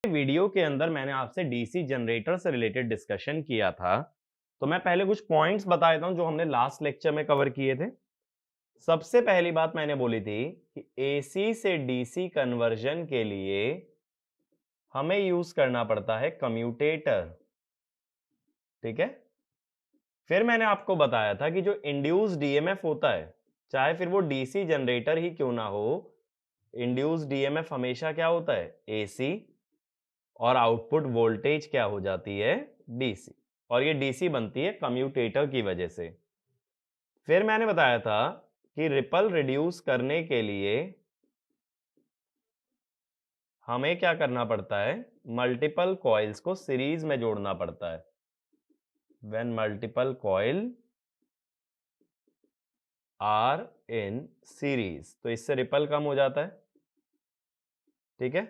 Video के अंदर मैंने आपसे डीसी जनरेटर से रिलेटेड डिस्कशन किया था, तो मैं पहले कुछ पॉइंट्स बता देता हूं जो हमने लास्ट लेक्चर में कवर किए थे। सबसे पहली बात मैंने बोली थी कि एसी से डीसी कन्वर्जन के लिए हमें यूज करना पड़ता है कम्यूटेटर। ठीक है। फिर मैंने आपको बताया था कि जो इंड्यूस्ड डीएमएफ होता है, चाहे फिर वो डीसी जनरेटर ही क्यों ना हो, इंड्यूस्ड डीएमएफ हमेशा क्या होता है, एसी, और आउटपुट वोल्टेज क्या हो जाती है, डीसी। और ये डीसी बनती है कम्यूटेटर की वजह से। फिर मैंने बताया था कि रिपल रिड्यूस करने के लिए हमें क्या करना पड़ता है, मल्टीपल कॉइल्स को सीरीज में जोड़ना पड़ता है। When multiple coil are in series, तो इससे रिपल कम हो जाता है। ठीक है।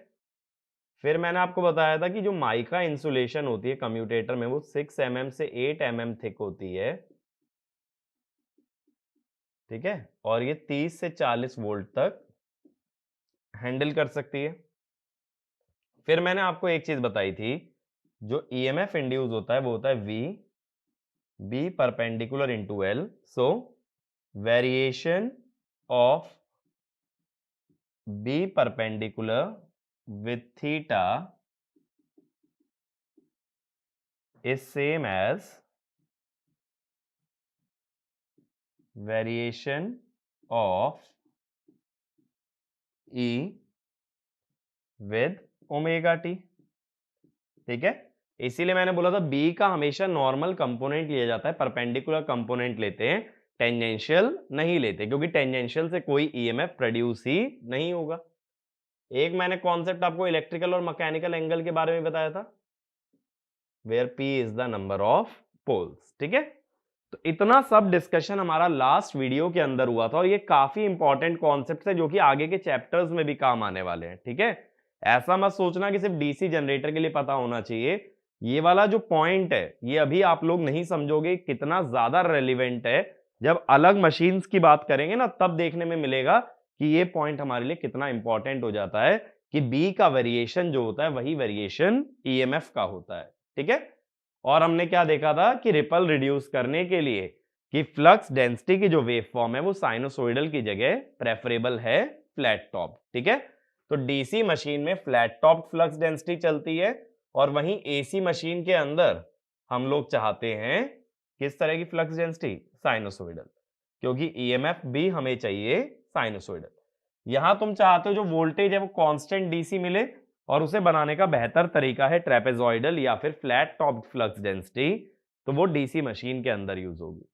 फिर मैंने आपको बताया था कि जो माइका इंसुलेशन होती है कम्यूटेटर में, वो 6 mm से 8 mm थिक होती है। ठीक है। और ये 30 से 40 वोल्ट तक हैंडल कर सकती है। फिर मैंने आपको एक चीज बताई थी, जो ईएमएफ इंड्यूस होता है वो होता है v, b perpendicular into l. So variation of b perpendicular with theta is same as variation of E with omega t. ठीक है। इसीलिए मैंने बोला था बी का हमेशा नॉर्मल कंपोनेंट लिया जाता है, परपेंडिकुलर कंपोनेंट लेते हैं, टेंजेंशियल नहीं लेते, क्योंकि टेंजेंशियल से कोई ईएमएफ प्रोड्यूस ही नहीं होगा। एक मैंने कॉन्सेप्ट आपको इलेक्ट्रिकल और मैकेनिकल एंगल के बारे में बताया था, where p is the number of poles. ठीक है। तो इतना सब डिस्कशन हमारा लास्ट वीडियो के अंदर हुआ था, और ये काफी इंपॉर्टेंट कॉन्सेप्ट है जो कि आगे के चैप्टर्स में भी काम आने वाले हैं। ठीक है। ऐसा मत सोचना कि सिर्फ डीसी जनरेटर के लिए पता होना चाहिए। ये वाला जो पॉइंट है, ये अभी आप लोग नहीं समझोगे कितना ज्यादा रेलिवेंट है। जब अलग मशीन्स की बात करेंगे ना, तब देखने में मिलेगा कि ये पॉइंट हमारे लिए कितना इंपॉर्टेंट हो जाता है कि बी का वेरिएशन जो होता है वही वेरिएशन ईएमएफ का होता है। ठीक है। और हमने क्या देखा था कि रिपल रिड्यूस करने के लिए कि फ्लक्स डेंसिटी की जो वेव फॉर्म है वो साइनोसॉइडल की जगह प्रेफरेबल है फ्लैट टॉप। ठीक है। तो डीसी मशीन में फ्लैट टॉप फ्लक्स डेंसिटी चलती है, और वहीं एसी मशीन के अंदर हम लोग चाहते हैं किस तरह की फ्लक्स डेंसिटी, साइनोसॉइडल, क्योंकि ईएमएफ भी हमें चाहिए साइनोसॉइडल। यहां तुम चाहते हो जो वोल्टेज है वो कांस्टेंट डीसी मिले, और उसे बनाने का बेहतर तरीका है ट्रेपेजॉइडल या फिर फ्लैट टॉप फ्लक्स डेंसिटी, तो वो डीसी मशीन के अंदर यूज होगी।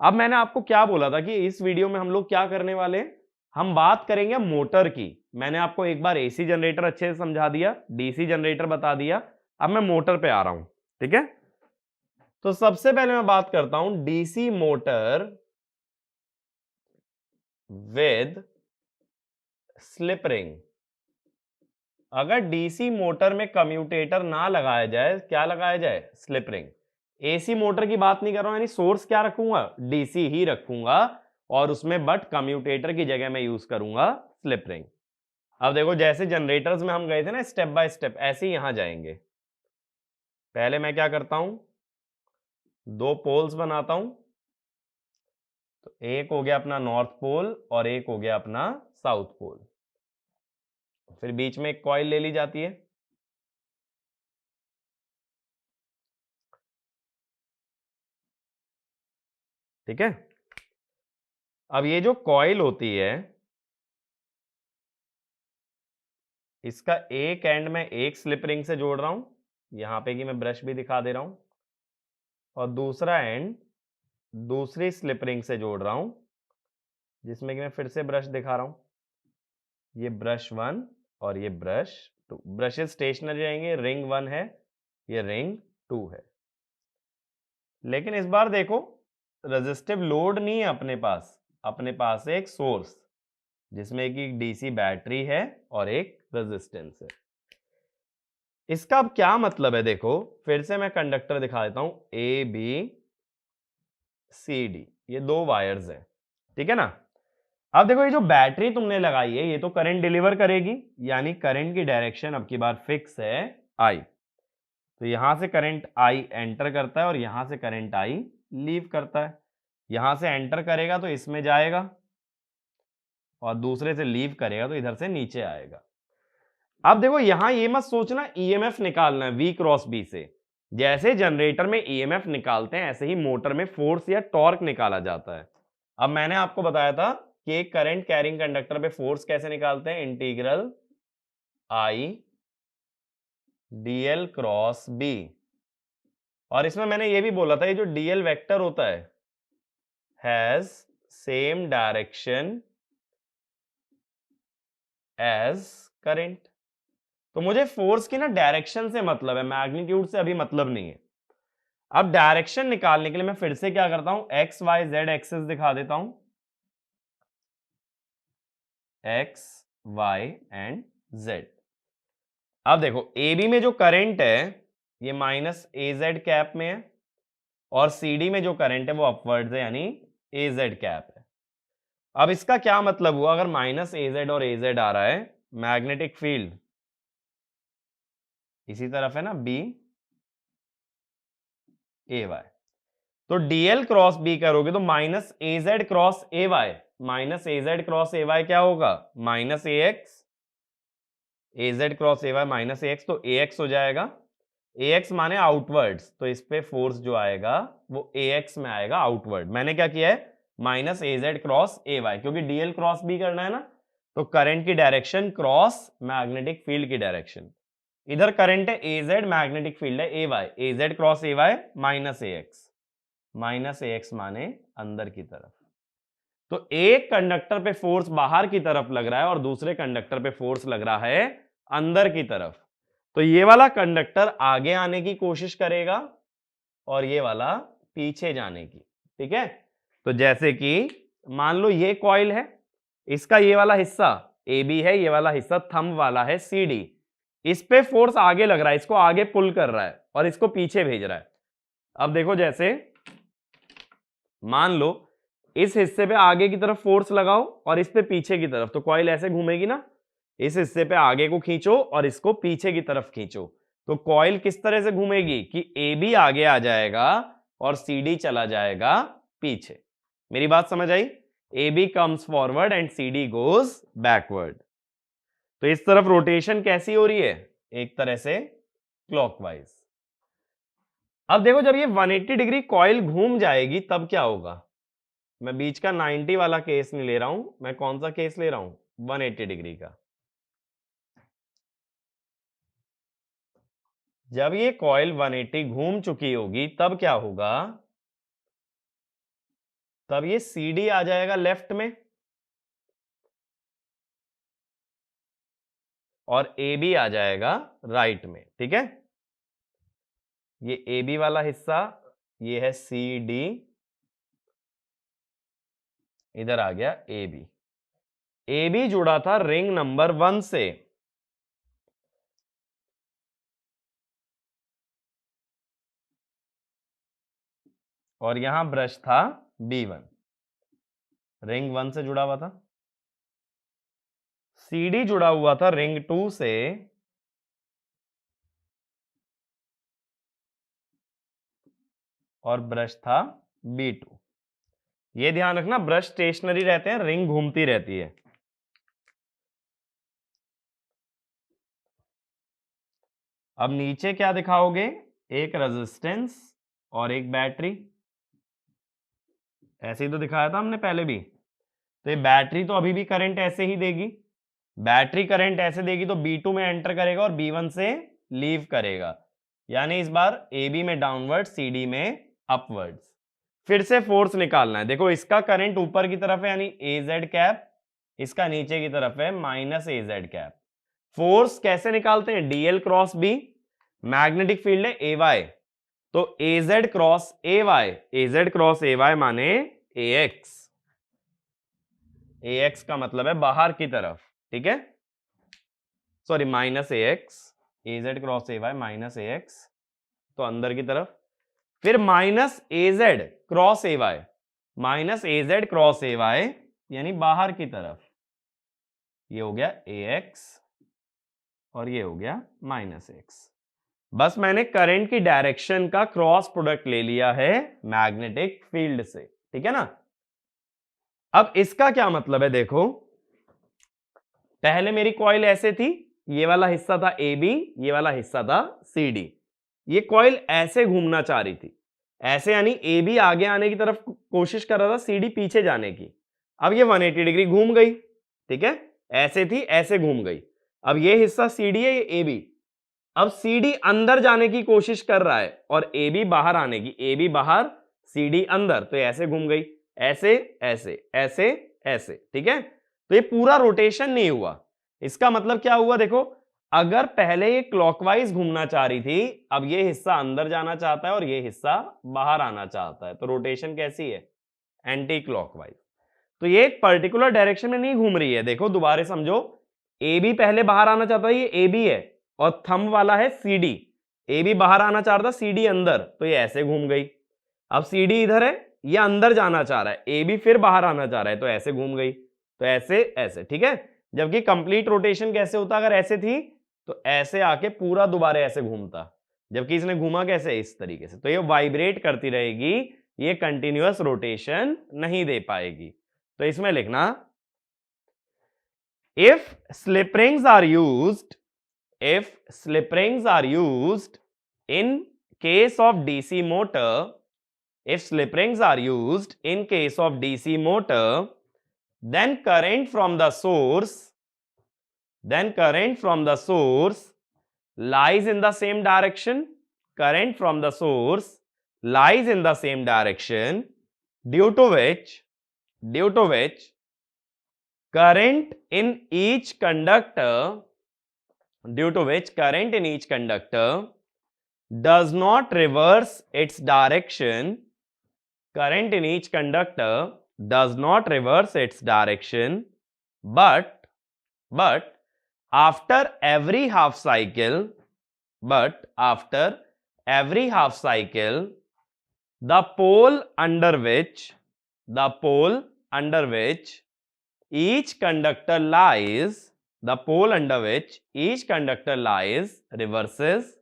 अब मैंने आपको क्या बोला था कि इस वीडियो में हम लोग क्या करने वाले हैं, हम बात करेंगे मोटर की। मैंने आपको एक बार एसी जनरेटर अच्छे से समझा दिया, डीसी जनरेटर बता दिया, अब मैं मोटर पे आ रहा हूं। ठीक है। तो सबसे पहले मैं बात करता हूं DC motor with slip ring. अगर डीसी मोटर में कम्यूटेटर ना लगाया जाए, क्या लगाया जाए, स्लिप रिंग। एसी मोटर की बात नहीं कर रहा हूं, यानी सोर्स क्या रखूंगा, डीसी ही रखूंगा, और उसमें बट कम्यूटेटर की जगह मैं यूज करूंगा स्लिप रिंग। अब देखो, जैसे जनरेटर्स में हम गए थे ना स्टेप बाय स्टेप, ऐसे ही यहां जाएंगे। पहले मैं क्या करता हूं, दो पोल्स बनाता हूं। तो एक हो गया अपना नॉर्थ पोल और एक हो गया अपना साउथ पोल। फिर बीच में एक कॉइल ले ली जाती है। ठीक है। अब ये जो कॉइल होती है, इसका एक एंड में एक स्लिप रिंग से जोड़ रहा हूं, यहां पे कि मैं ब्रश भी दिखा दे रहा हूं, और दूसरा एंड दूसरी स्लिप रिंग से जोड़ रहा हूं, जिसमें कि मैं फिर से ब्रश दिखा रहा हूं। ये ब्रश 1 और ये ब्रश 2, ब्रशेस स्टेशनरी रहेंगे, रिंग 1 है, ये रिंग 2 है। लेकिन इस बार देखो, रेजिस्टिव लोड नहीं है अपने पास एक सोर्स, जिसमें कि एक डीसी बैटरी है और एक रेजिस्टेंस है। इसका अब क्या मतलब है, देखो फिर से मैं कंडक्टर दिखा देता हूं, ए बी सी डी, ये दो वायर्स हैं। ठीक है ना। अब देखो ये जो बैटरी तुमने लगाई है ये तो करंट डिलीवर करेगी, यानी करंट की डायरेक्शन अब की बार फिक्स है आई। तो यहां से करंट आई एंटर करता है और यहां से करंट आई लीव करता है। यहां से एंटर करेगा तो इसमें जाएगा और दूसरे से लीव करेगा तो इधर से नीचे आएगा। अब देखो यहां ये मत सोचना ईएमएफ निकालना है वी क्रॉस बी से। जैसे जनरेटर में ईएमएफ निकालते हैं ऐसे ही मोटर में फोर्स या टॉर्क निकाला जाता है। अब मैंने आपको बताया था कि एक करंट कैरिंग कंडक्टर पे फोर्स कैसे निकालते हैं, इंटीग्रल आई डीएल क्रॉस बी। और इसमें मैंने ये भी बोला था ये जो डीएल वेक्टर होता है has same direction as current. तो मुझे फोर्स की ना डायरेक्शन से मतलब है, मैग्नीट्यूड से अभी मतलब नहीं है। अब डायरेक्शन निकालने के लिए मैं फिर से क्या करता हूं, एक्स वाई जेड एक्सिस दिखा देता हूं, एक्स वाई एंड जेड। अब देखो ए बी में जो करंट है ये माइनस ए जेड कैप में है और सी डी में जो करंट है वो अपवर्ड्स है यानी ए जेड कैप है। अब इसका क्या मतलब हुआ, अगर माइनस ए जेड और ए जेड आ रहा है, मैग्नेटिक फील्ड इसी तरफ है ना बी ए वाई, तो डीएल क्रॉस बी करोगे तो minus a z cross a y, minus a z cross a y क्या होगा, minus a x, a z cross a y minus a x, तो ए एक्स हो जाएगा। ए x माने outwards, तो इस पे फोर्स जो आएगा वो ए एक्स में आएगा आउटवर्ड। मैंने क्या किया है, minus a z cross a y, क्योंकि डीएल क्रॉस बी करना है ना, तो करंट की डायरेक्शन क्रॉस मैग्नेटिक फील्ड की डायरेक्शन। इधर करंट है ए जेड, मैग्नेटिक फील्ड है a y, a z cross a y minus a x, minus a x माने अंदर की तरफ। तो एक कंडक्टर पे फोर्स बाहर की तरफ लग रहा है और दूसरे कंडक्टर पे फोर्स लग रहा है अंदर की तरफ। तो ये वाला कंडक्टर आगे आने की कोशिश करेगा और ये वाला पीछे जाने की, ठीक है। तो जैसे कि मान लो ये कॉइल है, इसका ये वाला हिस्सा ए बी है, ये वाला हिस्सा थंब वाला है सी डी, इस पे फोर्स आगे लग रहा है, इसको आगे पुल कर रहा है और इसको पीछे भेज रहा है। अब देखो जैसे मान लो इस हिस्से पे आगे की तरफ फोर्स लगाओ और इस पे पीछे की तरफ, तो कॉइल ऐसे घूमेगी ना, इस हिस्से पे आगे को खींचो और इसको पीछे की तरफ खींचो, तो कॉइल किस तरह से घूमेगी कि ए बी आगे आ जाएगा और सी डी चला जाएगा पीछे। मेरी बात समझ आई, A B comes forward and C D goes backward. तो इस तरफ रोटेशन कैसी हो रही है, एक तरह से क्लॉकवाइज। अब देखो जब ये 180 डिग्री कॉइल घूम जाएगी तब क्या होगा, मैं बीच का 90 वाला केस नहीं ले रहा हूं, मैं कौन सा केस ले रहा हूं, 180 डिग्री का। जब ये कॉइल 180 घूम चुकी होगी तब क्या होगा, तब ये CD आ जाएगा लेफ्ट में और AB आ जाएगा राइट में, ठीक है। ये AB वाला हिस्सा ये है CD, इधर आ गया AB। AB जुड़ा था रिंग नंबर 1 से, और यहां ब्रश था B1, रिंग 1 से जुड़ा हुआ था। CD जुड़ा हुआ था रिंग 2 से, और ब्रश था B2। ये ध्यान रखना ब्रश स्टेशनरी रहते हैं, रिंग घूमती रहती है। अब नीचे क्या दिखाओगे, एक रेजिस्टेंस और एक बैटरी, ऐसे ही तो दिखाया था हमने पहले भी। तो ये बैटरी तो अभी भी करंट ऐसे ही देगी, बैटरी करंट ऐसे देगी तो B2 में एंटर करेगा और B1 से लीव करेगा, यानी इस बार AB में डाउनवर्ड, CD में अपवर्ड्स। फिर से फोर्स निकालना है, देखो इसका करंट ऊपर की तरफ है यानी AZ कैप, इसका नीचे की तरफ है माइनस AZ कैप। फोर्स कैसे निकालते हैं, DL cross B, magnetic field है AY, तो AZ cross AY, AZ cross AY माने AX, AX का मतलब है बाहर की तरफ, ठीक है, sorry minus AX, AZ cross AY minus AX, तो अंदर की तरफ। फिर minus AZ cross AY, minus AZ cross AY यानी बाहर की तरफ, ये हो गया ax और ये हो गया -x। बस मैंने करंट की डायरेक्शन का क्रॉस प्रोडक्ट ले लिया है मैग्नेटिक फील्ड से, ठीक है ना। अब इसका क्या मतलब है, देखो पहले मेरी कॉइल ऐसे थी, ये वाला हिस्सा था AB, ये वाला हिस्सा था CD। ये कॉइल ऐसे घूमना चाह रही थी, ऐसे यानी AB आगे आने की तरफ कोशिश कर रहा था, CD पीछे जाने की। अब ये 180 डिग्री घूम गई, ठीक है, ऐसे थी ऐसे घूम गई। अब ये हिस्सा CD है, ये AB। अब CD अंदर जाने की कोशिश कर रहा है और AB बाहर आने की, AB बाहर CD अंदर, तो ऐसे घूम गई, ऐसे ऐसे ऐसे ऐसे, ठीक है। तो ये पूरा रोटेशन नहीं हुआ। इसका मतलब क्या हुआ, देखो अगर पहले ये क्लॉकवाइज घूमना चाह रही थी, अब ये हिस्सा अंदर जाना चाहता है और ये हिस्सा बाहर आना चाहता है, तो रोटेशन कैसी है, एंटी क्लॉकवाइज। तो ये एक पर्टिकुलर डायरेक्शन में नहीं घूम रही है। देखो दोबारा समझो, AB पहले बाहर आना चाहता है, ये AB है और थंब वाला है CD। AB बाहर आना चाह रहा था, CD अंदर, तो ये ऐसे घूम गई। अब CD इधर है, ये अंदर जाना चाह रहा है, AB फिर बाहर आना चाह रहा है, तो ऐसे घूम गई, तो ऐसे ऐसे, ठीक है। जबकि कंप्लीट रोटेशन कैसे होता, अगर ऐसे थी तो ऐसे आके पूरा दोबारा ऐसे घूमता, जबकि इसने घूमा कैसे, इस तरीके से। तो ये वाइब्रेट करती रहेगी, ये कंटिन्यूअस रोटेशन नहीं दे पाएगी। तो इसमें लिखना, if slip rings are used, if slip rings are used in case of DC motor, if slip rings are used in case of DC motor, then current from the source, lies in the same direction, current from the source lies in the same direction, due to which current in each conductor does not reverse its direction, but after every half cycle, the pole under which each conductor lies, reverses,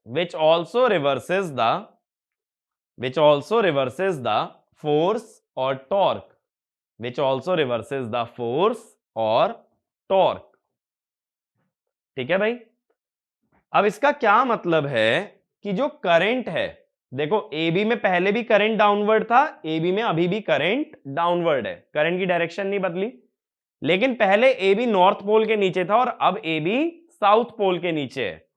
which also reverses the force or torque, ठीक है भाई। अब इसका क्या मतलब है कि जो करंट है, देखो AB में पहले भी करंट डाउनवर्ड था, AB में अभी भी करंट डाउनवर्ड है, करंट की डायरेक्शन नहीं बदली। लेकिन पहले AB नॉर्थ पोल के नीचे था और अब AB साउथ पोल के नीचे है,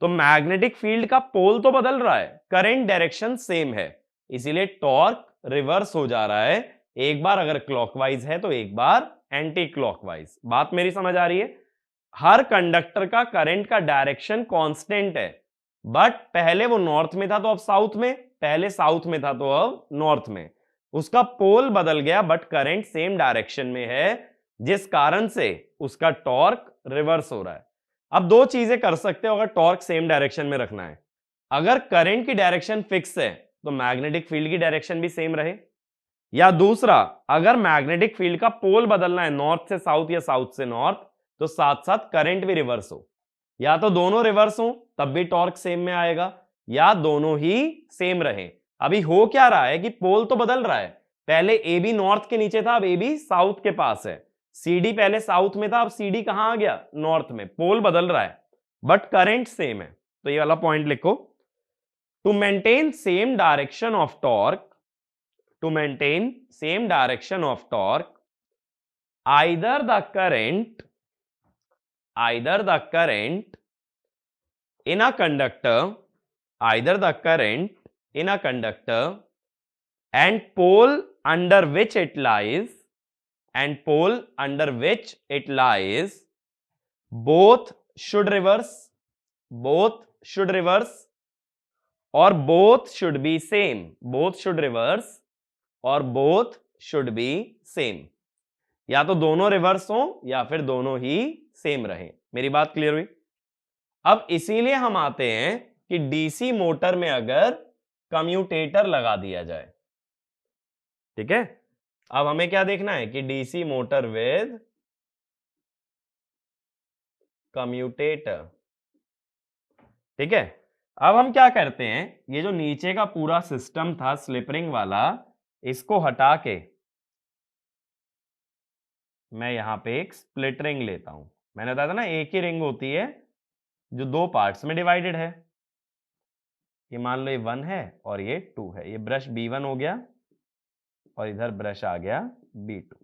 तो मैग्नेटिक फील्ड का पोल तो बदल रहा है, करंट डायरेक्शन सेम है, इसीलिए टॉर्क रिवर्स हो जा रहा है। एक बार अगर क्लॉकवाइज है तो एक बार एंटी क्लॉकवाइज। बात मेरी समझ आ रही है। हर कंडक्टर का करंट का डायरेक्शन कांस्टेंट है, बट पहले वो नॉर्थ में था तो अब साउथ में, पहले साउथ में था तो अब नॉर्थ में। उसका पोल बदल गया बट करंट सेम डायरेक्शन में है, जिस कारण से उसका टॉर्क रिवर्स हो रहा है। अब दो चीजें कर सकते हो अगर टॉर्क सेम डायरेक्शन में रखना है। अगर करंट की डायरेक्शन फिक्स है तो मैग्नेटिक फील्ड की डायरेक्शन भी सेम रहे, या दूसरा अगर मैग्नेटिक फील्ड का पोल बदलना है नॉर्थ से साउथ या साउथ से नॉर्थ, तो साथ साथ करंट भी रिवर्स हो। या तो दोनों रिवर्स हो तब भी टॉर्क सेम में आएगा, या दोनों ही सेम रहे। अभी हो क्या रहा है कि पोल तो बदल रहा है, पहले AB नॉर्थ के नीचे था अब AB साउथ के पास है, CD पहले साउथ में था अब CD कहां आ गया, नॉर्थ में। पोल बदल रहा है बट करंट सेम है। तो ये वाला पॉइंट लिखो, to maintain same direction of torque, either the current in a conductor, and pole under which it lies, both should reverse, or both should be same, या तो दोनों रिवर्स हो या फिर दोनों ही सेम रहे। मेरी बात क्लियर हुई। अब इसीलिए हम आते हैं कि डीसी मोटर में अगर कम्यूटेटर लगा दिया जाए, ठीक है, अब हमें क्या देखना है कि डीसी मोटर विद कम्यूटेटर। ठीक है, अब हम क्या करते हैं, ये जो नीचे का पूरा सिस्टम था स्लिप रिंग वाला, इसको हटा के मैं यहां पे एक स्प्लिट रिंग लेता हूं। मैंने बताया था ना एक ही रिंग होती है जो दो पार्ट्स में डिवाइडेड है। ये मान लो ये 1 है और ये 2 है। ये ब्रश B1 हो गया और इधर ब्रश आ गया B2।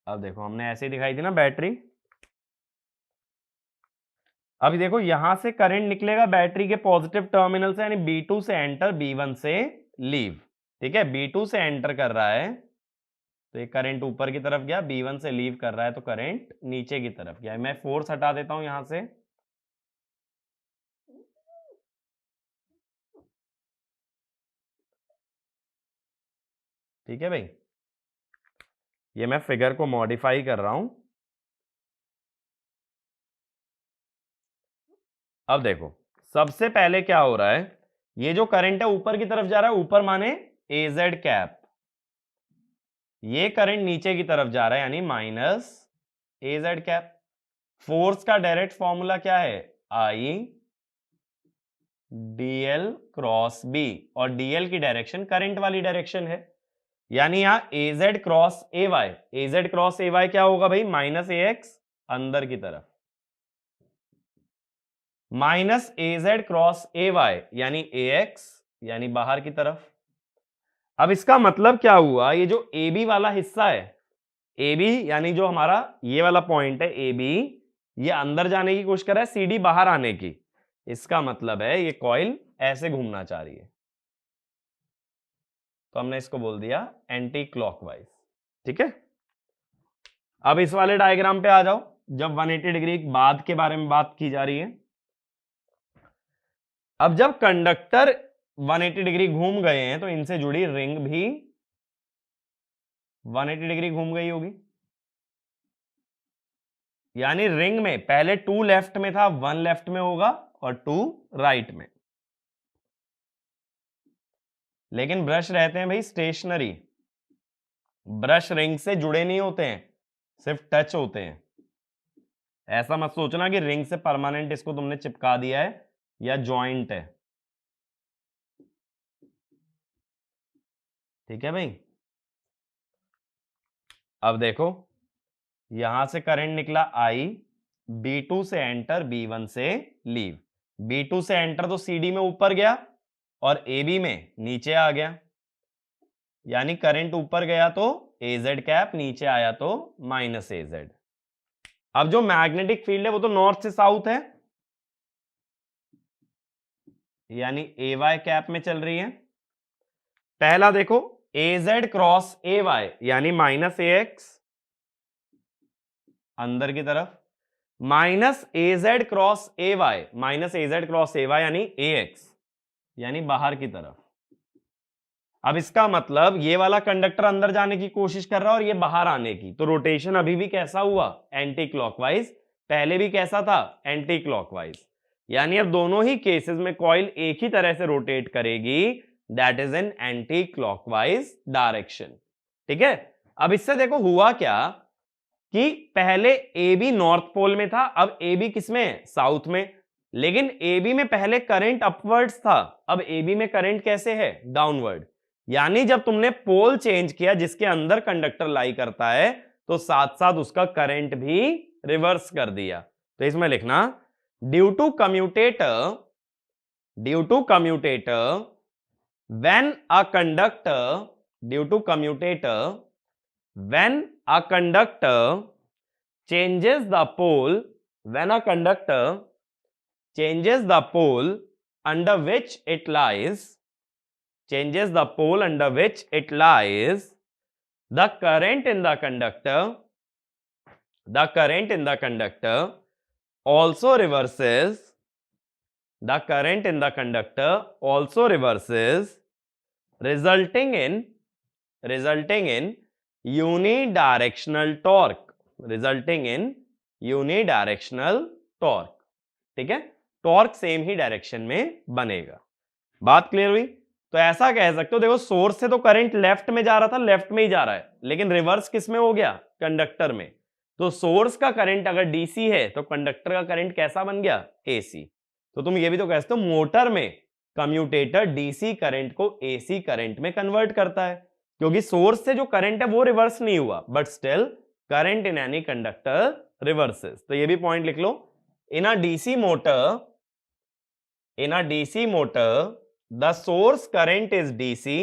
अब देखो हमने ऐसे ही दिखाई थी ना बैटरी। अभी देखो यहां से करंट निकलेगा बैटरी के पॉजिटिव टर्मिनल से, यानी B2 से एंटर, B1 से लीव। ठीक है, B2 से एंटर कर रहा है तो ये करंट ऊपर की तरफ गया, B1 से लीव कर रहा है तो करंट नीचे की तरफ गया। मैं फोर्स हटा देता हूं यहां से। ठीक है भाई, ये मैं फिगर को मॉडिफाई कर रहा हूं। अब देखो सबसे पहले क्या हो रहा है, ये जो करंट है ऊपर की तरफ जा रहा है, ऊपर माने AZ कैप, ये करंट नीचे की तरफ जा रहा है यानी माइनस AZ कैप। फोर्स का डायरेक्ट फॉर्मूला क्या है, I dl क्रॉस B, और dl की डायरेक्शन करंट वाली डायरेक्शन है, यानी यहां AZ cross AY, AZ cross AY क्या होगा भाई, माइनस AX अंदर की तरफ, माइनस AZ क्रॉस AY यानी AX यानी बाहर की तरफ। अब इसका मतलब क्या हुआ, ये जो AB वाला हिस्सा है, AB यानी जो हमारा ये वाला पॉइंट है AB, ये अंदर जाने की कोशिश कर रहा है, CD बाहर आने की। इसका मतलब है ये कॉइल ऐसे घूमना चाह रही है, तो हमने इसको बोल दिया एंटी क्लॉकवाइज। ठीक है, अब इस वाले डायग्राम पे आ जाओ, जब 180 डिग्री बाद के बारे में बात की जा रही है। अब जब कंडक्टर 180 डिग्री घूम गए हैं तो इनसे जुड़ी रिंग भी 180 डिग्री घूम गई होगी, यानी रिंग में पहले 2 लेफ्ट में था, 1 लेफ्ट में होगा और 2 राइट में। लेकिन ब्रश रहते हैं भाई स्टेशनरी, ब्रश रिंग से जुड़े नहीं होते हैं, सिर्फ टच होते हैं। ऐसा मत सोचना कि रिंग से परमानेंट इसको तुमने चिपका दिया है या जॉइंट है। ठीक है भाई, अब देखो यहां से करंट निकला I, B2 से एंटर, B1 से लीव। B2 से एंटर तो CD में ऊपर गया और AB में नीचे आ गया, यानी करंट ऊपर गया तो AZ कैप, नीचे आया तो माइनस AZ। अब जो मैग्नेटिक फील्ड है वो तो नॉर्थ से साउथ है, यानी AY कैप में चल रही है। पहला देखो AZ क्रॉस AY यानी माइनस AX अंदर की तरफ, minus AZ cross AY, minus AZ cross AY यानी AX यानी बाहर की तरफ। अब इसका मतलब ये वाला कंडक्टर अंदर जाने की कोशिश कर रहा है और ये बाहर आने की, तो रोटेशन अभी भी कैसा हुआ, एंटी क्लॉकवाइज। पहले भी कैसा था, एंटी क्लॉकवाइज। यानी अब दोनों ही केसेस में कॉइल एक ही तरह से रोटेट करेगी, that is an anti clockwise direction. ठीक है, अब इससे देखो हुआ क्या कि पहले AB नॉर्थ पोल में था, अब AB किसमें है, साउथ में। लेकिन AB में पहले करंट अपवर्ड्स था, अब AB में करंट कैसे है, डाउनवर्ड। यानी जब तुमने पोल चेंज किया जिसके अंदर कंडक्टर लाई करता है, तो साथ साथ उसका करंट भी रिवर्स कर दिया। तो इसमें लिखना due to commutator when a conductor due to commutator when a conductor changes the pole when a conductor changes the pole under which it lies the current in the conductor also reverses resulting in unidirectional torque। ठीक है, torque same ही direction में बनेगा। बात clear हुई? तो ऐसा कह सकते हो, देखो सोर्स से तो करंट लेफ्ट में जा रहा था, लेफ्ट में ही जा रहा है, लेकिन रिवर्स किस में हो गया? कंडक्टर में। तो सोर्स का करंट अगर डीसी है तो कंडक्टर का करंट कैसा बन गया? एसी। तो तुम ये भी तो कह सकते हो मोटर में कम्यूटेटर डीसी करंट को एसी करंट में कन्वर्ट करता है, क्योंकि सोर्स से जो करंट है वो रिवर्स नहीं हुआ, but still current in any conductor reverses. तो ये भी पॉइंट लिख लो। In a DC motor, in a DC motor, the source current is DC.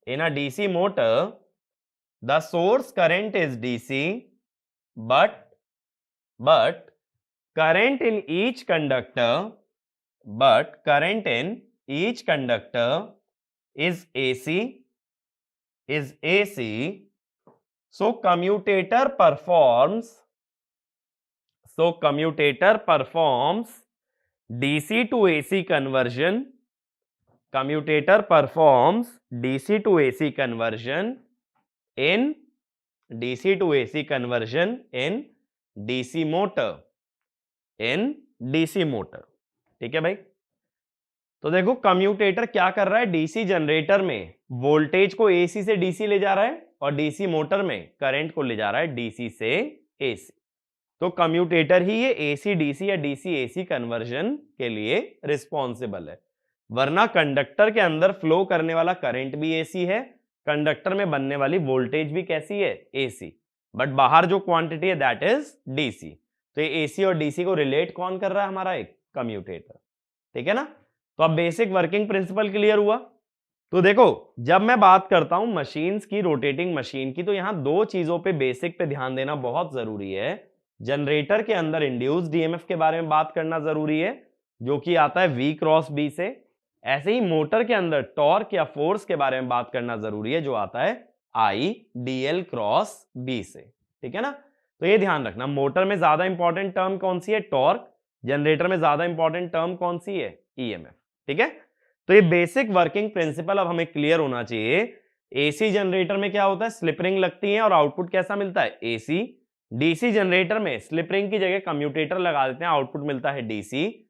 In a DC motor, the source current is DC, but current in each conductor, but current in each conductor is AC, is AC. So commutator performs, so commutator performs DC to AC conversion. Commutator performs DC to AC conversion in DC to AC conversion in DC motor, in DC motor। ठीक है भाई? तो देखो commutator क्या कर रहा है, DC generator में वोल्टेज को एसी से डीसी ले जा रहा है और डीसी मोटर में करंट को ले जा रहा है डीसी से एसी। तो कम्यूटेटर ही ये एसी डीसी या डीसी एसी कन्वर्जन के लिए रिस्पॉन्सिबल है, वरना कंडक्टर के अंदर फ्लो करने वाला करंट भी एसी है, कंडक्टर में बनने वाली वोल्टेज भी कैसी है? एसी, बट बाहर जो क्वांटिटी है दैट इज डीसी। तो ये एसी और डीसी को रिलेट कौन कर रहा है? हमारा एक कम्यूटेटर। ठीक है ना? तो अब बेसिक वर्किंग प्रिंसिपल क्लियर हुआ। तो देखो जब मैं बात करता हूं मशीन्स की, रोटेटिंग मशीन की, तो यहां दो चीजों पे बेसिक पे ध्यान देना बहुत जरूरी है। जनरेटर के अंदर इंड्यूस्ड ईएमएफ के बारे में बात करना जरूरी है, जो कि आता है V क्रॉस B से। ऐसे ही मोटर के अंदर टॉर्क या फोर्स के बारे में बात करना जरूरी है, जो आता है I dl क्रॉस B से। ठीक है ना? तो ये ध्यान रखना, मोटर में ज्यादा इंपॉर्टेंट टर्म कौन सी है? टॉर्क। जनरेटर में ज्यादा इंपॉर्टेंट टर्म कौन सी है? ईएमएफ। ठीक है? तो ये बेसिक वर्किंग प्रिंसिपल अब हमें क्लियर होना चाहिए। एसी जनरेटर में क्या होता है? स्लिप रिंग लगती है और आउटपुट कैसा मिलता है? एसी। डीसी जनरेटर में स्लिप रिंग की जगह कम्यूटेटर लगा देते हैं, आउटपुट मिलता है डीसी।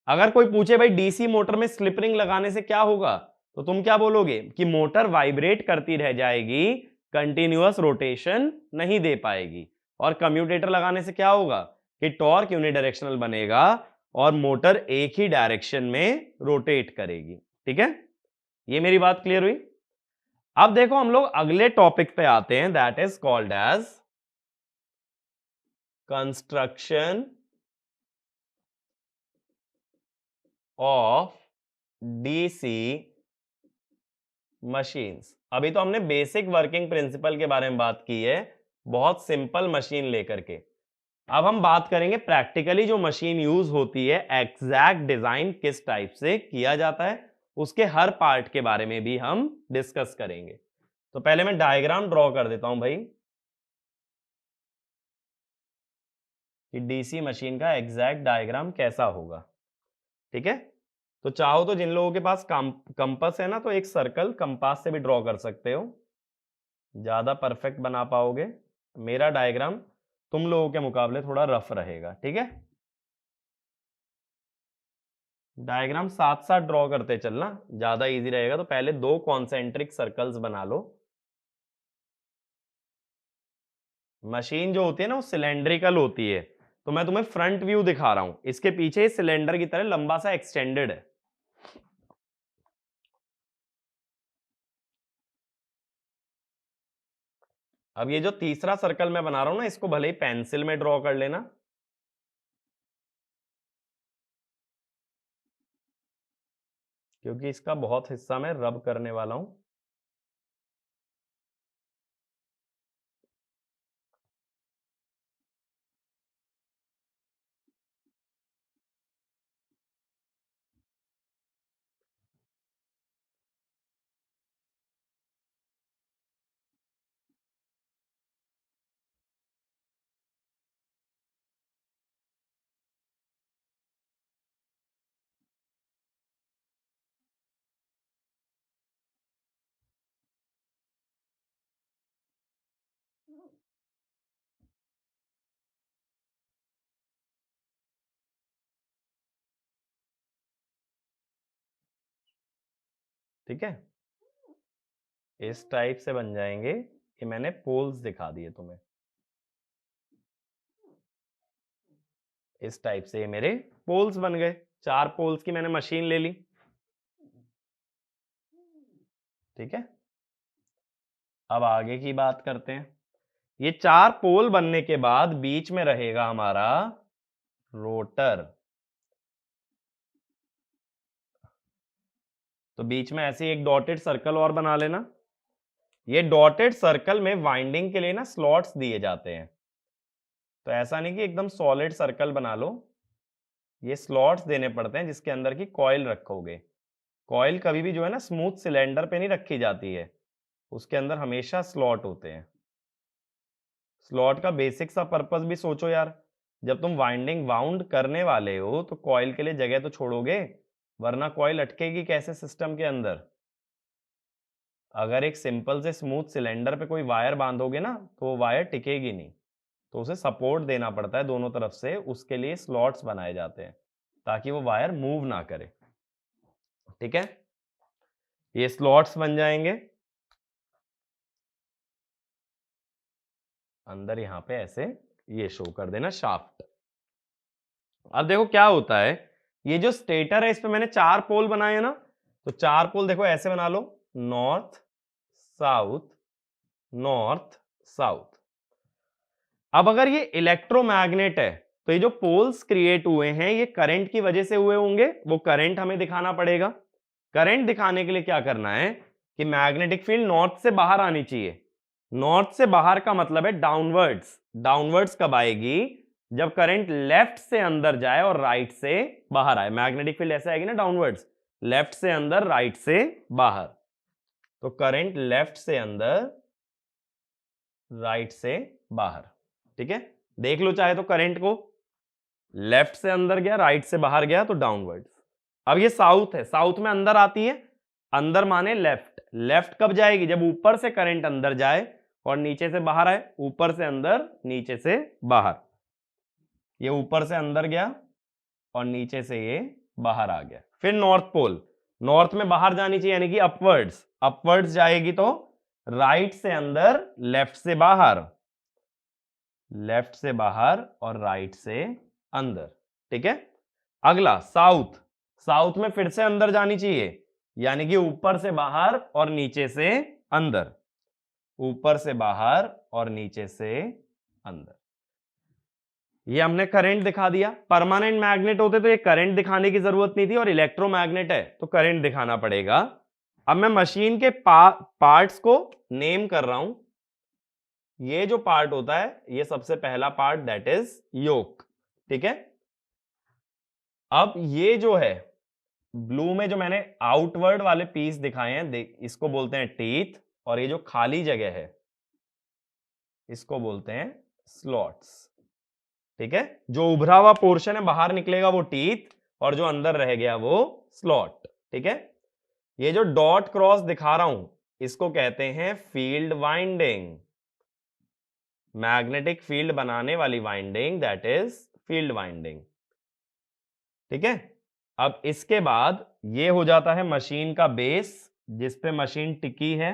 अगर कोई पूछे भाई डीसी मोटर में स्लिप रिंग लगाने से क्या होगा, तो तुम क्या बोलोगे? कि मोटर वाइब्रेट करती रह जाएगी, कंटिन्यूअस रोटेशन नहीं दे पाएगी। और कम्यूटेटर लगाने से क्या होगा? कि टॉर्क यूनिडायरेक्शनल बनेगा और मोटर एक ही डायरेक्शन में रोटेट करेगी। ठीक है? ये मेरी बात क्लियर हुई? अब देखो हम लोग अगले टॉपिक पे आते हैं, that is called as construction of DC machines. अभी तो हमने बेसिक वर्किंग प्रिंसिपल के बारे में बात की है, बहुत सिंपल मशीन लेकर के। अब हम बात करेंगे प्रैक्टिकली जो मशीन यूज होती है, एग्जैक्ट डिजाइन किस टाइप से किया जाता है, उसके हर पार्ट के बारे में भी हम डिस्कस करेंगे। तो पहले मैं डायग्राम ड्रॉ कर देता हूं भाई, कि डीसी मशीन का एग्जैक्ट डायग्राम कैसा होगा। ठीक है? तो चाहो तो जिन लोगों के पास कंपास है ना, तो एक सर्कल कंपास से भी ड्रॉ कर सकते हो, ज्यादा परफेक्ट बना पाओगे। मेरा डायग्राम तुम लोगों के मुकाबले थोड़ा रफ रहेगा। ठीक है? डायग्राम साथ साथ ड्रॉ करते चलना, ज्यादा इजी रहेगा। तो पहले दो कॉन्सेंट्रिक सर्कल्स बना लो। मशीन जो होती है ना वो सिलेंड्रिकल होती है, तो मैं तुम्हें फ्रंट व्यू दिखा रहा हूं, इसके पीछे सिलेंडर की तरह लंबा सा एक्सटेंडेड है। अब ये जो तीसरा सर्कल मैं बना रहा हूं ना, इसको भले ही पेंसिल में ड्रॉ कर लेना, क्योंकि इसका बहुत हिस्सा मैं रब करने वाला हूं। ठीक है, इस टाइप से बन जाएंगे। ये मैंने पोल्स दिखा दिए तुम्हें, इस टाइप से ये मेरे पोल्स बन गए। 4 पोल्स की मैंने मशीन ले ली। ठीक है, अब आगे की बात करते हैं। ये 4 पोल बनने के बाद बीच में रहेगा हमारा रोटर। तो बीच में ऐसे एक डॉटेड सर्कल और बना लेना। ये डॉटेड सर्कल में वाइंडिंग के लिए ना स्लॉट्स दिए जाते हैं, तो ऐसा नहीं कि एकदम सॉलिड सर्कल बना लो, ये स्लॉट्स देने पड़ते हैं जिसके अंदर की कॉइल रखोगे। कॉइल कभी भी जो है ना स्मूथ सिलेंडर पे नहीं रखी जाती है, उसके अंदर हमेशा स्लॉट होते हैं। स्लॉट का बेसिक सा पर्पस भी सोचो यार, जब तुम वाइंडिंग वाउंड करने वाले हो तो कॉइल के लिए जगह तो छोड़ोगे, वरना कॉइल अटकेगी कैसे सिस्टम के अंदर। अगर एक सिंपल से स्मूथ सिलेंडर पे कोई वायर बांधोगे ना तो वो वायर टिकेगी नहीं, तो उसे सपोर्ट देना पड़ता है दोनों तरफ से। उसके लिए स्लॉट्स बनाए जाते हैं ताकि वो वायर मूव ना करे। ठीक है, ये स्लॉट्स बन जाएंगे अंदर, यहां पे ऐसे ये शो कर देना शाफ्ट। अब देखो क्या होता है, ये जो स्टेटर है इस पे मैंने 4 पोल बनाए हैं ना, तो 4 पोल देखो ऐसे बना लो, नॉर्थ साउथ नॉर्थ साउथ। अब अगर ये इलेक्ट्रोमैग्नेट है तो ये जो पोल्स क्रिएट हुए हैं ये करंट की वजह से हुए होंगे, वो करंट हमें दिखाना पड़ेगा। करंट दिखाने के लिए क्या करना है कि मैग्नेटिक फील्ड नॉर्थ से बाहर आनी चाहिए। नॉर्थ से बाहर का मतलब है डाउनवर्ड्स। डाउनवर्ड्स कब आएगी, जब करंट लेफ्ट से अंदर जाए और राइट से बाहर आए। मैग्नेटिक फील्ड ऐसे आएगी ना डाउनवर्ड्स, लेफ्ट से अंदर राइट से बाहर। तो करंट लेफ्ट से अंदर राइट से बाहर। ठीक है, देख लो चाहे तो करंट को, लेफ्ट से अंदर गया राइट से बाहर गया तो डाउनवर्ड्स। अब ये साउथ है, साउथ में अंदर आती है, अंदर माने लेफ्ट। लेफ्ट कब जाएगी, जब ऊपर से करंट अंदर जाए और नीचे से बाहर आए। ऊपर से अंदर नीचे से बाहर, ये ऊपर से अंदर गया और नीचे से ये बाहर आ गया। फिर नॉर्थ पोल, नॉर्थ में बाहर जानी चाहिए यानी कि अपवर्ड्स। अपवर्ड्स जाएगी तो राइट से अंदर लेफ्ट से बाहर, लेफ्ट से बाहर और राइट से अंदर। ठीक है, अगला साउथ। साउथ में फिर से अंदर जानी चाहिए यानी कि ऊपर से बाहर और नीचे से अंदर, ऊपर से बाहर और नीचे से अंदर। ये हमने करंट दिखा दिया। परमानेंट मैग्नेट होते तो ये करंट दिखाने की जरूरत नहीं थी, और इलेक्ट्रोमैग्नेट है तो करंट दिखाना पड़ेगा। अब मैं मशीन के पार्ट्स को नेम कर रहा हूं। ये जो पार्ट होता है ये सबसे पहला पार्ट, दैट इज योक। ठीक है, अब ये जो है ब्लू में जो मैंने आउटवर्ड वाले पीस दिखाए हैं, इसको बोलते हैं टीथ, और ये जो खाली जगह है इसको बोलते हैं स्लॉट्स। ठीक है, जो उभरा हुआ पोर्शन है बाहर निकलेगा वो टीथ, और जो अंदर रह गया वो स्लॉट। ठीक है, ये जो डॉट क्रॉस दिखा रहा हूं इसको कहते हैं फील्ड वाइंडिंग। मैग्नेटिक फील्ड बनाने वाली winding, that is field winding. ठीक है, अब इसके बाद ये हो जाता है मशीन का बेस, जिस पे मशीन टिकी है,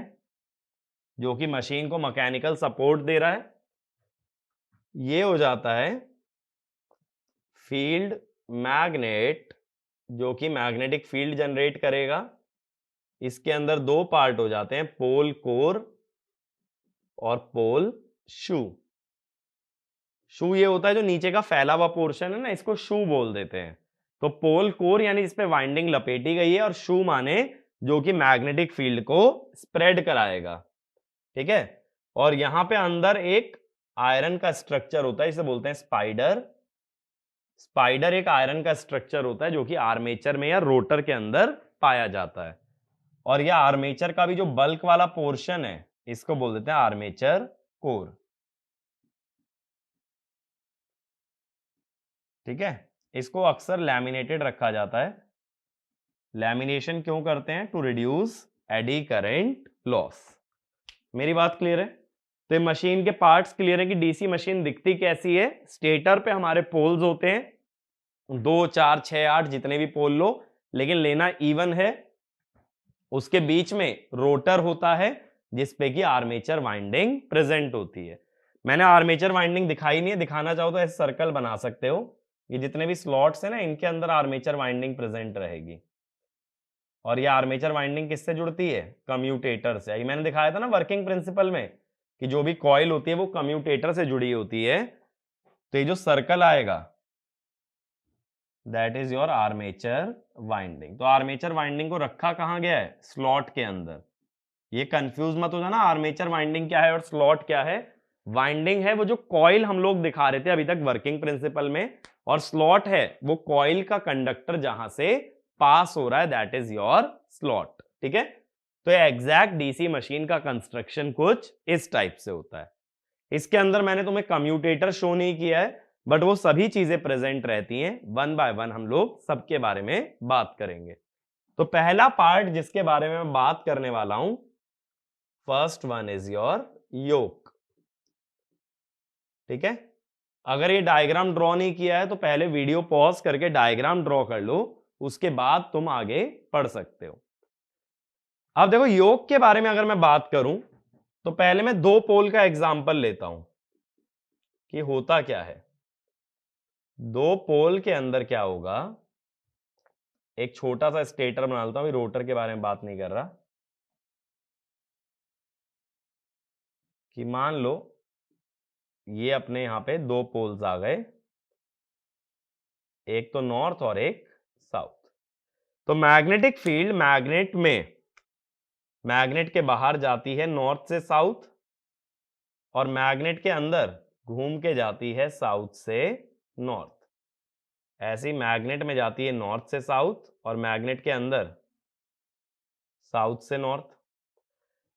जो कि मशीन को मैकेनिकल सपोर्ट दे रहा है। ये हो जाता है फील्ड मैग्नेट, जो कि मैग्नेटिक फील्ड जनरेट करेगा। इसके अंदर 2 पार्ट हो जाते हैं, पोल कोर और पोल शू। शू ये होता है जो नीचे का फैला हुआ पोर्शन है ना, इसको शू बोल देते हैं। तो पोल कोर यानी इस पे वाइंडिंग लपेटी गई है, और शू माने जो कि मैग्नेटिक फील्ड को स्प्रेड कराएगा। ठीक है, और यहां पे अंदर एक आयरन का स्ट्रक्चर होता है, इसे बोलते हैं स्पाइडर। स्पाइडर एक आयरन का स्ट्रक्चर होता है जो कि आर्मेचर में या रोटर के अंदर पाया जाता है। और यह आर्मेचर का भी जो बल्क वाला पोर्शन है इसको बोल देते हैं आर्मेचर कोर। ठीक है, इसको अक्सर लैमिनेटेड रखा जाता है। लैमिनेशन क्यों करते हैं, to reduce eddy current loss. मेरी बात क्लियर है? तो मशीन के पार्ट्स क्लियर है कि डीसी मशीन दिखती कैसी है। स्टेटर पे हमारे पोल्स होते हैं, 2 4 6 8 जितने भी पोल लो, लेकिन लेना इवन है। उसके बीच में रोटर होता है जिसपे कि आर्मेचर वाइंडिंग प्रेजेंट होती है। मैंने आर्मेचर वाइंडिंग दिखाई नहीं है, दिखाना चाहो तो ऐसे सर्कल बना सकते हो। ये जितने भी स्लॉट्स है ना, इनके अंदर आर्मेचर वाइंडिंग प्रेजेंट रहेगी। और ये आर्मेचर वाइंडिंग किससे जुड़ती है? कम्यूटेटर से। ये मैंने दिखाया था ना वर्किंग प्रिंसिपल में कि जो भी कॉइल होती है वो कम्यूटेटर से जुड़ी होती है। तो ये जो सर्कल आएगा that is your armature winding. तो आर्मेचर वाइंडिंग को रखा कहां गया है? स्लॉट के अंदर। ये कंफ्यूज मत हो जाना, आर्मेचर वाइंडिंग क्या है और स्लॉट क्या है। वाइंडिंग है वो जो कॉइल हम लोग दिखा रहे थे अभी तक वर्किंग प्रिंसिपल में, और स्लॉट है वो कॉइल का कंडक्टर जहां से पास हो रहा है, दैट इज योर स्लॉट। ठीक है, तो एग्जैक्ट डीसी मशीन का कंस्ट्रक्शन कुछ इस टाइप से होता है। इसके अंदर मैंने तुम्हें कम्यूटेटर शो नहीं किया है, बट वो सभी चीजें प्रेजेंट रहती हैं। वन बाय वन हम लोग सबके बारे में बात करेंगे। तो पहला पार्ट जिसके बारे में मैं बात करने वाला हूं, फर्स्ट वन इज योर योक। ठीक है, अगर ये डायग्राम ड्रॉ नहीं किया है तो पहले वीडियो पॉज करके डायग्राम ड्रॉ कर लो, उसके बाद तुम आगे पढ़ सकते हो। अब देखो योक के बारे में अगर मैं बात करूं तो पहले मैं दो पोल का एग्जांपल लेता हूं कि होता क्या है। दो पोल के अंदर क्या होगा, एक छोटा सा स्टेटर बना लेता हूं, अभी रोटर के बारे में बात नहीं कर रहा। कि मान लो ये अपने यहां पे दो पोल्स आ गए, एक तो नॉर्थ और एक साउथ। तो मैग्नेटिक फील्ड मैग्नेट के बाहर जाती है नॉर्थ से साउथ, और मैग्नेट के अंदर घूम के जाती है साउथ से नॉर्थ। ऐसी मैग्नेट में जाती है नॉर्थ से साउथ और मैग्नेट के अंदर साउथ से नॉर्थ।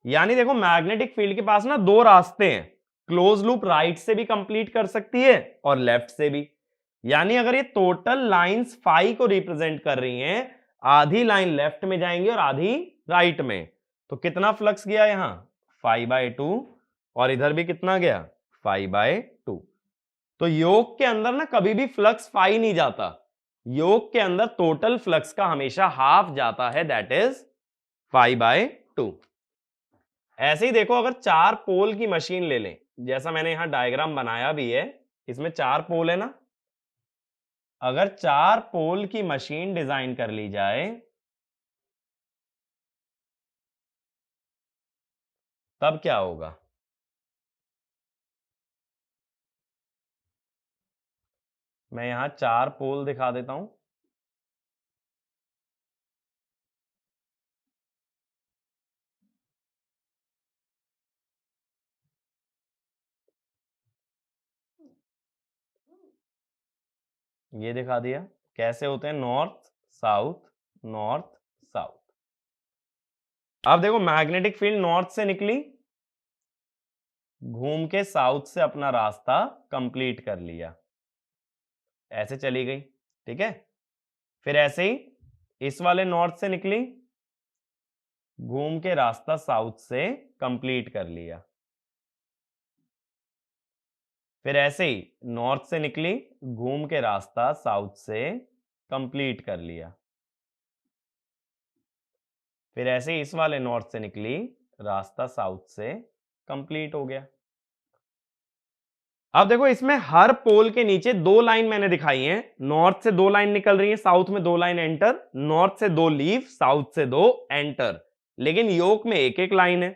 यानी देखो मैग्नेटिक फील्ड के पास ना दो रास्ते हैं, क्लोज लूप राइट से भी कंप्लीट कर सकती है और लेफ्ट से भी। यानी अगर ये टोटल लाइंस फाई को रिप्रेजेंट कर रही हैं, आधी लाइन लेफ्ट में जाएंगी और आधी राइट में, तो कितना फ्लक्स गया यहां? 5/2, और इधर भी कितना गया? 5/2। तो योक के अंदर ना कभी भी फ्लक्स फाई नहीं जाता, योक के अंदर टोटल फ्लक्स का हमेशा हाफ जाता है, दैट इज 5/2। ऐसे ही देखो अगर चार पोल की मशीन ले लें, जैसा मैंने यहां डायग्राम बनाया भी है, इसमें चार पोल है ना, अगर चार पोल की मशीन डिजाइन कर ली जाए तब क्या होगा? मैं यहां चार पोल दिखा देता हूं। ये दिखा दिया कैसे होते हैं, नॉर्थ साउथ नॉर्थ साउथ। अब देखो मैग्नेटिक फील्ड नॉर्थ से निकली, घूम के साउथ से अपना रास्ता कंप्लीट कर लिया, ऐसे चली गई। ठीक है, फिर ऐसे ही इस वाले नॉर्थ से निकली, घूम के रास्ता साउथ से कंप्लीट कर लिया। फिर ऐसे ही नॉर्थ से निकली, घूम के रास्ता साउथ से कंप्लीट कर लिया। फिर ऐसे ही इस वाले नॉर्थ से निकली, रास्ता साउथ से कंप्लीट हो गया। अब देखो इसमें हर पोल के नीचे दो लाइन मैंने दिखाई हैं, नॉर्थ से दो लाइन निकल रही है, साउथ में दो लाइन एंटर, नॉर्थ से दो लीव, साउथ से दो एंटर, लेकिन योक में एक एक लाइन है।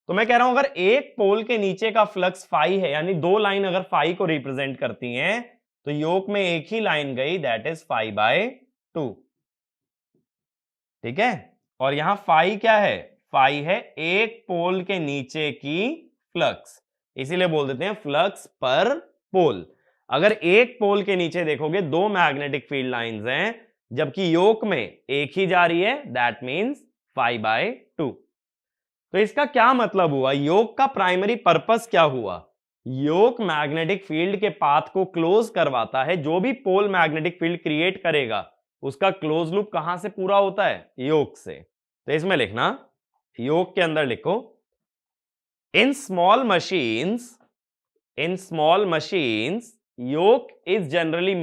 तो मैं कह रहा हूं अगर एक पोल के नीचे का फ्लक्स फाई है, यानी दो लाइन अगर फाई को रिप्रेजेंट करती हैं, तो योक में एक ही लाइन गई, दैट इज 5/2। ठीक है, और यहां फाई क्या है? फाई है एक पोल के नीचे की फ्लक्स, इसीलिए बोल देते हैं फ्लक्स पर पोल। अगर एक पोल के नीचे देखोगे दो मैग्नेटिक फील्ड लाइंस हैं, जबकि योक में एक ही जा रही है, दैट मींस 5/2। तो इसका क्या मतलब हुआ? योक का प्राइमरी पर्पस क्या हुआ? योक मैग्नेटिक फील्ड के पाथ को क्लोज करवाता है, जो भी पोल मैग्नेटिक फील्ड क्रिएट करेगा उसका क्लोज लूप कहां से पूरा होता है? योक से। तो इसमें लिखना, योक के अंदर लिखो, in small machines yoke is generally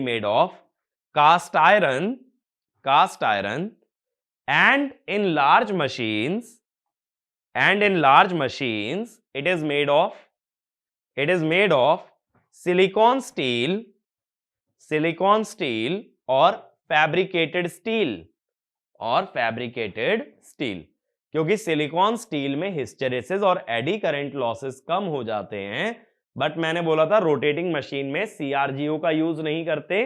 made of cast iron cast iron, and in large machines it is made of silicon steel or fabricated steel, क्योंकि सिलिकॉन स्टील में हिस्टेरेसिस और एडी करंट लॉसेस कम हो जाते हैं। But मैंने बोला था rotating machine में सीआरजीओ का यूज नहीं करते,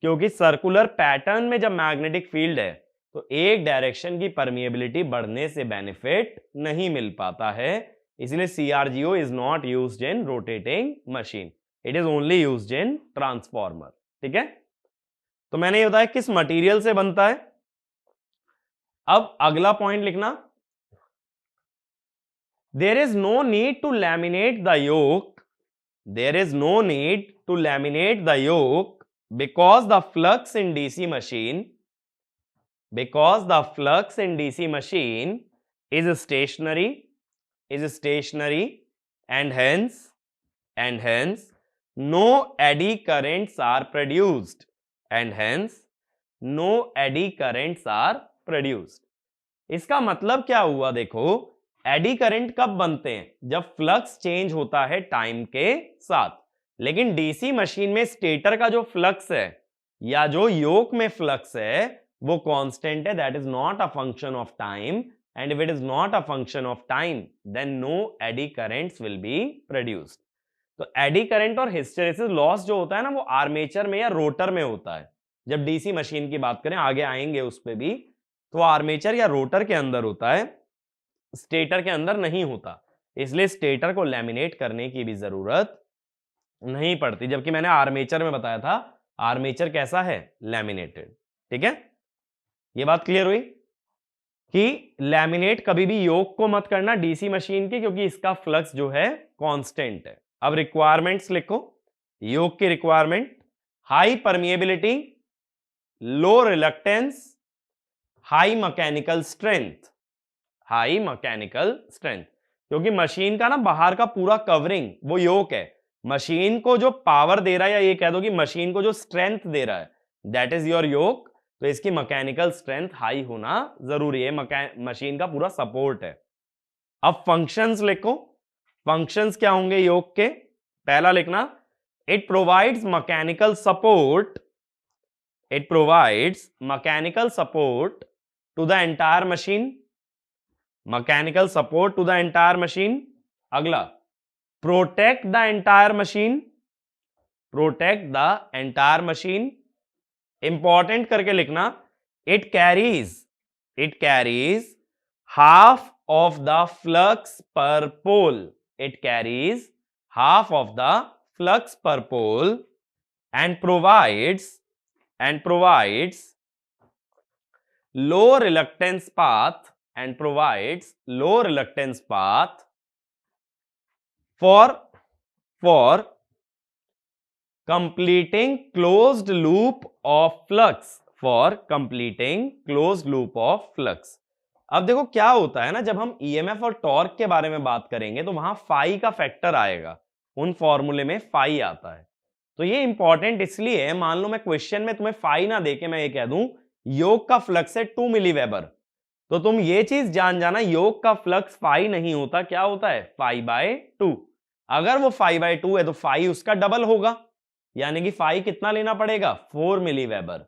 क्योंकि सर्कुलर पैटर्न में जब मैग्नेटिक फील्ड है तो एक डायरेक्शन की परमिएबिलिटी बढ़ने से बेनिफिट नहीं मिल पाता है, इसलिए CRGO is not used in rotating machine, it is only used in transformer. ठीक है, तो मैंने ये बताया किस मटेरियल से बनता है। अब अगला पॉइंट लिखना, there is no need to laminate the yoke, because the flux in DC machine is stationary and hence no eddy currents are produced, इसका मतलब क्या हुआ, देखो एडी करंट कब बनते हैं, जब फ्लक्स चेंज होता है टाइम के साथ, लेकिन डीसी मशीन में स्टेटर का जो फ्लक्स है या जो योक में फ्लक्स है वो कांस्टेंट है, that is not a function of time, and if it is not a function of time then no eddy currents will be produced. तो एडी करंट और हिस्टेरेसिस लॉस जो होता है ना वो आर्मेचर में या रोटर में होता है। जब डीसी मशीन की बात करें, आगे आएंगे उस पर भी, तो आर्मेचर या रोटर के अंदर होता है, स्टेटर के अंदर नहीं होता, इसलिए स्टेटर को लैमिनेट करने की भी जरूरत नहीं पड़ती, जबकि मैंने आर्मेचर में बताया था आर्मेचर कैसा है, लैमिनेटेड। ठीक है, ये बात क्लियर हुई कि लैमिनेट कभी भी योक को मत करना डीसी मशीन की, क्योंकि इसका फ्लक्स जो है कांस्टेंट है। अब रिक्वायरमेंट्स लिखो, योक की रिक्वायरमेंट, हाई परमिएबिलिटी, लो रिलक्टेंस, हाई मैकेनिकल स्ट्रेंथ, क्योंकि मशीन का ना बाहर का पूरा कवरिंग वो योक है, मशीन को जो पावर दे रहा है, या ये कह दो कि मशीन को जो स्ट्रेंथ दे रहा है, दैट इज योर योक, तो इसकी मैकेनिकल स्ट्रेंथ हाई होना जरूरी है, मशीन का पूरा सपोर्ट है। अब फंक्शंस लिखो, फंक्शंस क्या होंगे योक के, पहला लिखना, it provides mechanical support, to the entire machine, अगला protect the entire machine, important करके लिखना, it carries half of the flux per pole, and provides low reluctance path for completing closed loop of flux, अब देखो क्या होता है ना, जब हम ईएमएफ और टॉर्क के बारे में बात करेंगे तो वहां फाई का फैक्टर आएगा, उन फॉर्मूले में फाई आता है, तो ये इंपॉर्टेंट इसलिए है, मान लो मैं क्वेश्चन में तुम्हें फाई ना देके मैं ये कह दूं योक का फ्लक्स है 2 मिलीवेबर, तो तुम ये चीज जान जाना योक का फ्लक्स फाई नहीं होता, क्या होता है, फाई बाय 2। अगर वो फाई बाय 2 है तो फाई उसका डबल होगा, यानी कि फाई कितना लेना पड़ेगा, 4 मिलीवेबर।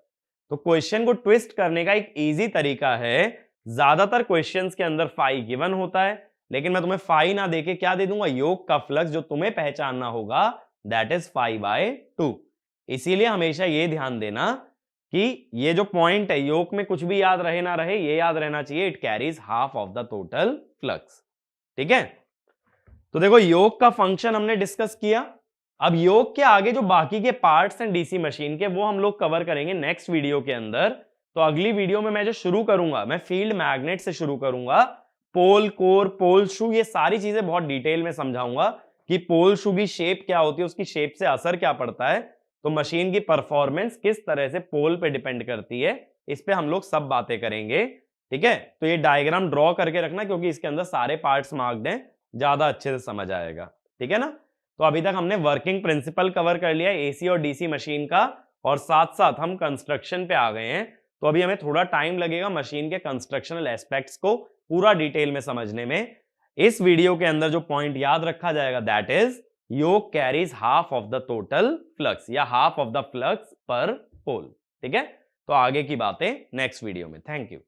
तो क्वेश्चन को ट्विस्ट करने का एक इजी तरीका है, ज्यादातर क्वेश्चंस के अंदर फाई गिवन होता है, लेकिन मैं तुम्हें फाई ना देके क्या दे दूंगा, योक का फ्लक्स जो तुम्हें पहचानना होगा दैट इज फाई बाय 2। इसीलिए हमेशा ये ध्यान देना कि ये जो पॉइंट है, योक में कुछ भी याद रहे ना रहे, ये याद रहना चाहिए, it carries half of the total flux. ठीक है, तो देखो योक का फंक्शन हमने डिस्कस किया। अब योक के आगे जो बाकी के पार्ट्स हैं डीसी मशीन के, वो हम लोग कवर करेंगे नेक्स्ट वीडियो के अंदर। तो अगली वीडियो में मैं जो शुरू करूंगा, मैं फील्ड मैग्नेट से शुरू करूंगा, पोल कोर, पोल शू, ये सारी चीजें बहुत डिटेल में समझाऊंगा कि पोल शू की शेप क्या होती है, उसकी शेप से असर क्या पड़ता है, तो मशीन की परफॉर्मेंस किस तरह से पोल पे डिपेंड करती है, इस पे हम लोग सब बातें करेंगे। ठीक है, तो ये डायग्राम ड्रॉ करके रखना, क्योंकि इसके अंदर सारे पार्ट्स मार्क्ड हैं, ज्यादा अच्छे से समझ आएगा। ठीक है ना, तो अभी तक हमने वर्किंग प्रिंसिपल कवर कर लिया एसी और डीसी मशीन का, और साथ साथ हम कंस्ट्रक्शन पे आ गए हैं। तो अभी हमें थोड़ा टाइम लगेगा मशीन के कंस्ट्रक्शनल एस्पेक्ट्स को पूरा डिटेल में समझने में। इस वीडियो के अंदर जो पॉइंट याद रखा जाएगा that is yoke carries half of the total flux या half of the flux per pole. ठीक है, तो आगे की बातें नेक्स्ट वीडियो में। Thank you.